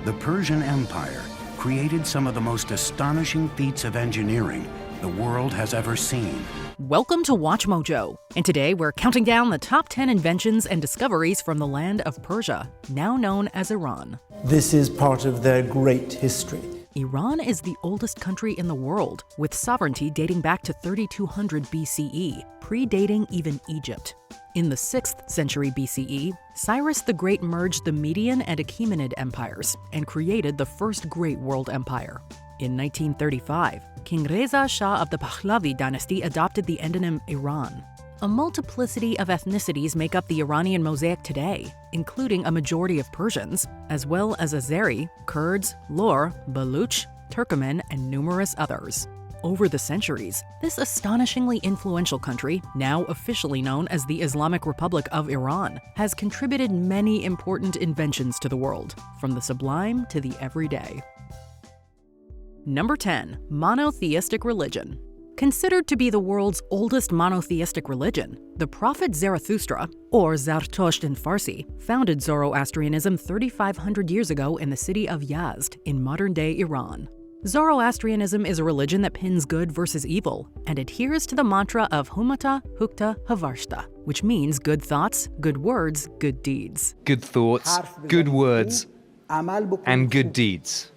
The Persian Empire created some of the most astonishing feats of engineering the world has ever seen. Welcome to Watch Mojo, and today we're counting down the top 10 inventions and discoveries from the land of Persia, now known as Iran. This is part of their great history. Iran is the oldest country in the world, with sovereignty dating back to 3200 BCE, predating even Egypt. In the 6th century BCE, Cyrus the Great merged the Median and Achaemenid empires and created the first great world empire. In 1935, King Reza Shah of the Pahlavi dynasty adopted the endonym Iran. A multiplicity of ethnicities make up the Iranian mosaic today, including a majority of Persians, as well as Azeri, Kurds, Lor, Baluch, Turkoman, and numerous others. Over the centuries, this astonishingly influential country, now officially known as the Islamic Republic of Iran, has contributed many important inventions to the world, from the sublime to the everyday. Number 10. Monotheistic religion. Considered to be the world's oldest monotheistic religion, the prophet Zarathustra, or Zartosht in Farsi, founded Zoroastrianism 3,500 years ago in the city of Yazd in modern-day Iran. Zoroastrianism is a religion that pins good versus evil and adheres to the mantra of Humata Hukta Havarshta, which means good thoughts, good words, good deeds. Good thoughts, good words, and good deeds.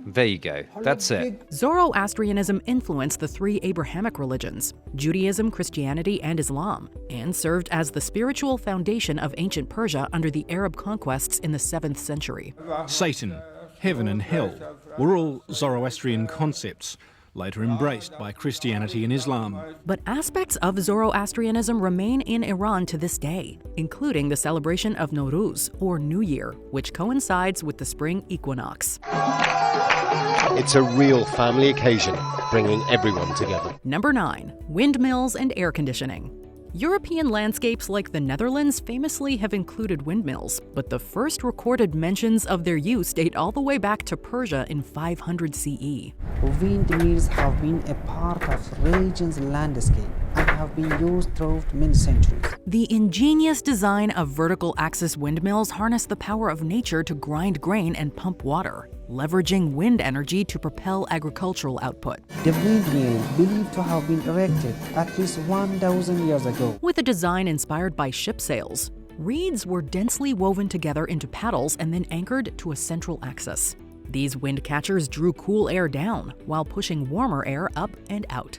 There you go. That's it. Zoroastrianism influenced the three Abrahamic religions, Judaism, Christianity, and Islam, and served as the spiritual foundation of ancient Persia under the Arab conquests in the 7th century. Satan, heaven and hell were all Zoroastrian concepts, later embraced by Christianity and Islam. But aspects of Zoroastrianism remain in Iran to this day, including the celebration of Nowruz, or New Year, which coincides with the spring equinox. It's a real family occasion, bringing everyone together. Number 9. Windmills and air conditioning. European landscapes like the Netherlands famously have included windmills, but the first recorded mentions of their use date all the way back to Persia in 500 CE. Windmills have been a part of the region's landscape and have been used throughout many centuries. The ingenious design of vertical axis windmills harness the power of nature to grind grain and pump water, leveraging wind energy to propel agricultural output. The windmill believed to have been erected at least 1,000 years ago. With a design inspired by ship sails, reeds were densely woven together into paddles and then anchored to a central axis. These wind catchers drew cool air down while pushing warmer air up and out.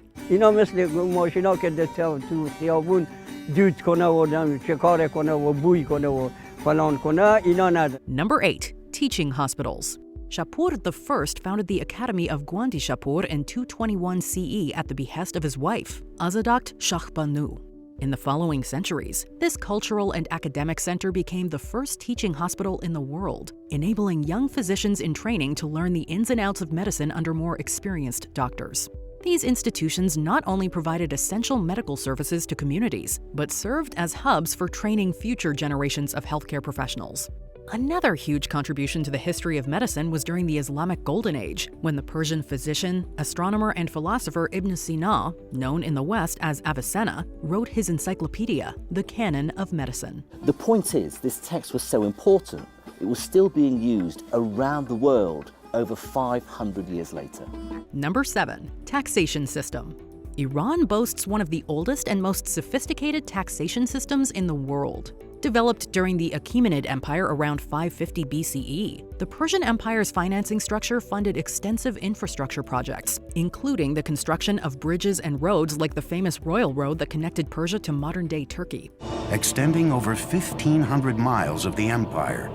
Number 8. Teaching hospitals. Shapur I founded the Academy of Gundishapur in 221 CE at the behest of his wife, Azadakht Shahbanu. In the following centuries, this cultural and academic center became the first teaching hospital in the world, enabling young physicians in training to learn the ins and outs of medicine under more experienced doctors. These institutions not only provided essential medical services to communities, but served as hubs for training future generations of healthcare professionals. Another huge contribution to the history of medicine was during the Islamic Golden Age, when the Persian physician, astronomer, and philosopher Ibn Sina, known in the West as Avicenna, wrote his encyclopedia, The Canon of Medicine. The point is, this text was so important, it was still being used around the world over 500 years later. Number 7. Taxation system. Iran boasts one of the oldest and most sophisticated taxation systems in the world. Developed during the Achaemenid Empire around 550 BCE, the Persian Empire's financing structure funded extensive infrastructure projects, including the construction of bridges and roads like the famous Royal Road that connected Persia to modern-day Turkey. Extending over 1,500 miles of the empire,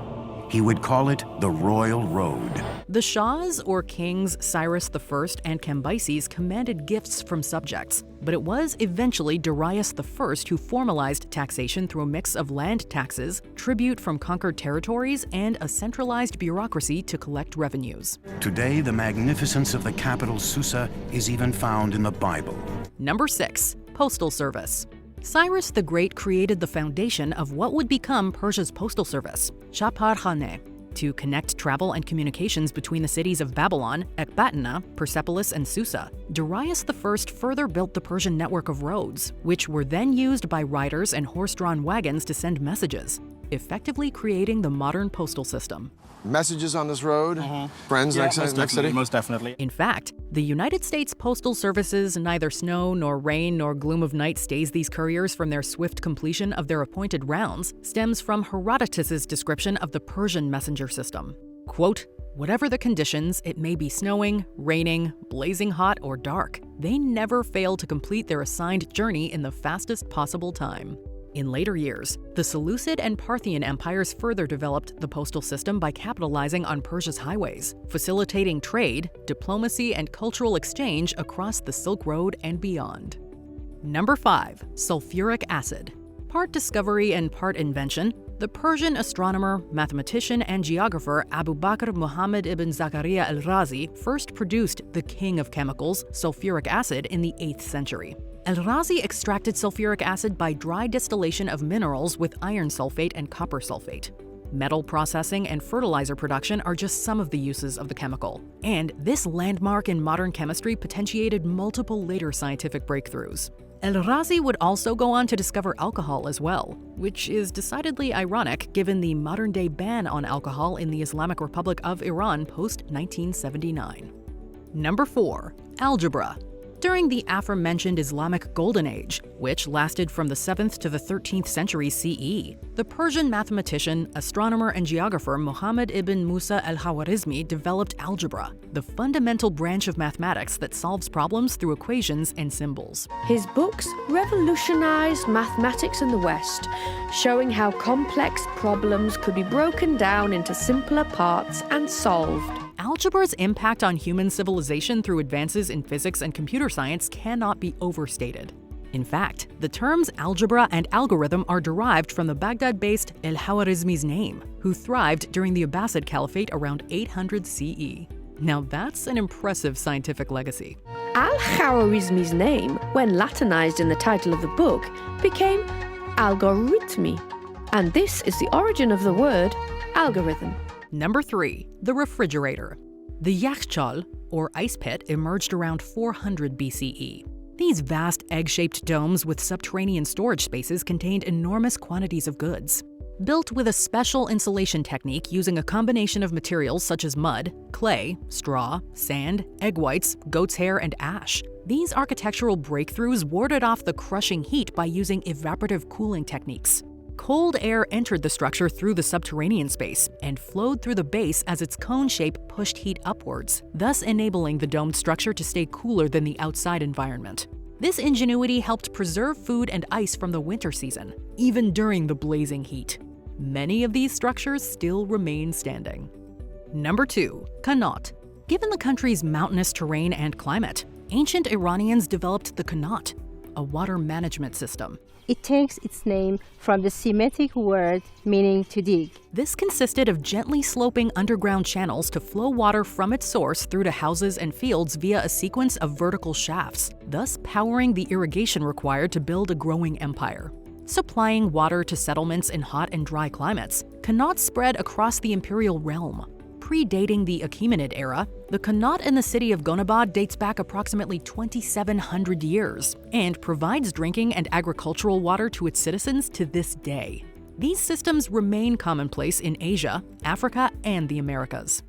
he would call it the Royal Road. The Shahs, or kings Cyrus I and Cambyses, commanded gifts from subjects, but it was eventually Darius I who formalized taxation through a mix of land taxes, tribute from conquered territories, and a centralized bureaucracy to collect revenues. Today, the magnificence of the capital Susa is even found in the Bible. Number 6. Postal Service. Cyrus the Great created the foundation of what would become Persia's postal service, Chaparkhane, to connect travel and communications between the cities of Babylon, Ecbatana, Persepolis, and Susa. Darius I further built the Persian network of roads, which were then used by riders and horse-drawn wagons to send messages. effectively creating the modern postal system. Messages on this road? Friends next city? Most definitely. In fact, the United States Postal Service's neither snow nor rain nor gloom of night stays these couriers from their swift completion of their appointed rounds stems from Herodotus's description of the Persian messenger system. Quote, "Whatever the conditions, it may be snowing, raining, blazing hot, or dark, they never fail to complete their assigned journey in the fastest possible time." In later years, the Seleucid and Parthian empires further developed the postal system by capitalizing on Persia's highways, facilitating trade, diplomacy, and cultural exchange across the Silk Road and beyond. Number 5. Sulfuric acid. Part discovery and part invention, the Persian astronomer, mathematician, and geographer Abu Bakr Muhammad ibn Zakaria al-Razi first produced the king of chemicals, sulfuric acid, in the 8th century. Al-Razi extracted sulfuric acid by dry distillation of minerals with iron sulfate and copper sulfate. Metal processing and fertilizer production are just some of the uses of the chemical, and this landmark in modern chemistry potentiated multiple later scientific breakthroughs. Al-Razi would also go on to discover alcohol as well, which is decidedly ironic given the modern-day ban on alcohol in the Islamic Republic of Iran post-1979. Number 4. Algebra. During the aforementioned Islamic Golden Age, which lasted from the 7th to the 13th century CE, the Persian mathematician, astronomer, and geographer Muhammad ibn Musa al-Khwarizmi developed algebra, the fundamental branch of mathematics that solves problems through equations and symbols. His books revolutionized mathematics in the West, showing how complex problems could be broken down into simpler parts and solved. Algebra's impact on human civilization through advances in physics and computer science cannot be overstated. In fact, the terms algebra and algorithm are derived from the Baghdad-based al-Khwarizmi's name, who thrived during the Abbasid Caliphate around 800 CE. Now that's an impressive scientific legacy. Al-Khwarizmi's name, when Latinized in the title of the book, became algorithmi, and this is the origin of the word algorithm. Number 3. The refrigerator. The Yakhchal, or ice pit, emerged around 400 BCE. These vast egg-shaped domes with subterranean storage spaces contained enormous quantities of goods. Built with a special insulation technique using a combination of materials such as mud, clay, straw, sand, egg whites, goat's hair, and ash, these architectural breakthroughs warded off the crushing heat by using evaporative cooling techniques. Cold air entered the structure through the subterranean space and flowed through the base as its cone shape pushed heat upwards, thus enabling the domed structure to stay cooler than the outside environment. This ingenuity helped preserve food and ice from the winter season, even during the blazing heat. Many of these structures still remain standing. Number 2. Qanat. Given the country's mountainous terrain and climate, ancient Iranians developed the Qanat, a water management system. It takes its name from the Semitic word meaning to dig. This consisted of gently sloping underground channels to flow water from its source through to houses and fields via a sequence of vertical shafts, thus powering the irrigation required to build a growing empire. Supplying water to settlements in hot and dry climates, Qanat spread across the imperial realm. Predating the Achaemenid era, the Qanat in the city of Gonabad dates back approximately 2,700 years and provides drinking and agricultural water to its citizens to this day. These systems remain commonplace in Asia, Africa, and the Americas.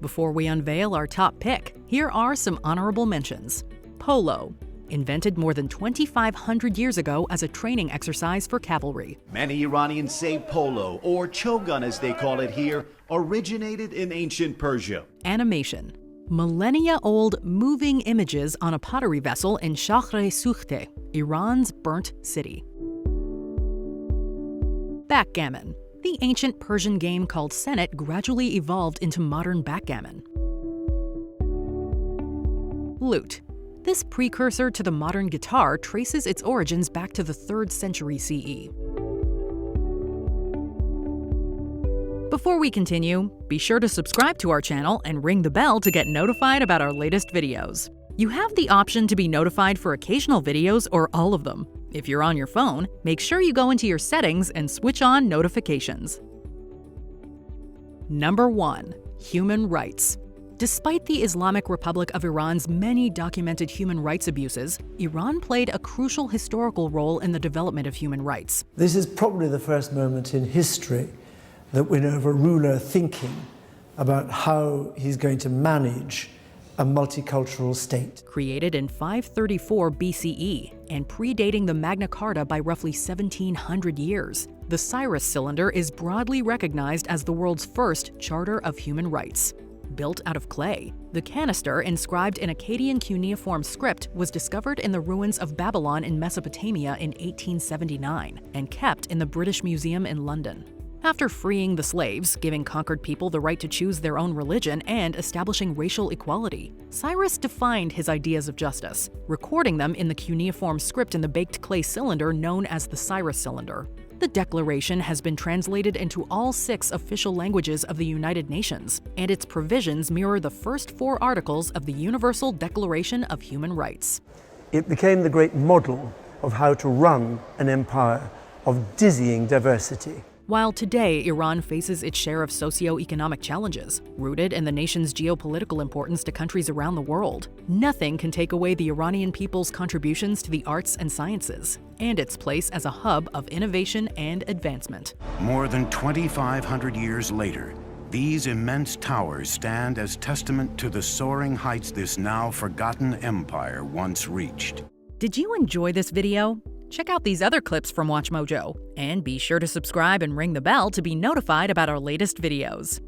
Before we unveil our top pick, here are some honorable mentions. Polo. Invented more than 2,500 years ago as a training exercise for cavalry. Many Iranians say polo, or chogun as they call it here, originated in ancient Persia. Animation. Millennia-old moving images on a pottery vessel in Shahr-e-Sukhte, Iran's burnt city. Backgammon. The ancient Persian game called senet gradually evolved into modern backgammon. Lute. This precursor to the modern guitar traces its origins back to the 3rd century CE. Before we continue, be sure to subscribe to our channel and ring the bell to get notified about our latest videos. You have the option to be notified for occasional videos or all of them. If you're on your phone, make sure you go into your settings and switch on notifications. Number 1. Human rights. Despite the Islamic Republic of Iran's many documented human rights abuses, Iran played a crucial historical role in the development of human rights. This is probably the first moment in history that we know of a ruler thinking about how he's going to manage a multicultural state. Created in 534 BCE and predating the Magna Carta by roughly 1,700 years, the Cyrus Cylinder is broadly recognized as the world's first charter of human rights. Built out of clay, the canister, inscribed in Akkadian cuneiform script, was discovered in the ruins of Babylon in Mesopotamia in 1879 and kept in the British Museum in London. After freeing the slaves, giving conquered people the right to choose their own religion, and establishing racial equality, Cyrus defined his ideas of justice, recording them in the cuneiform script in the baked clay cylinder known as the Cyrus Cylinder. The Declaration has been translated into all 6 official languages of the United Nations, and its provisions mirror the first 4 articles of the Universal Declaration of Human Rights. It became the great model of how to run an empire of dizzying diversity. While today Iran faces its share of socio-economic challenges, rooted in the nation's geopolitical importance to countries around the world, nothing can take away the Iranian people's contributions to the arts and sciences, and its place as a hub of innovation and advancement. More than 2,500 years later, these immense towers stand as testament to the soaring heights this now forgotten empire once reached. Did you enjoy this video? Check out these other clips from Watch Mojo, and be sure to subscribe and ring the bell to be notified about our latest videos.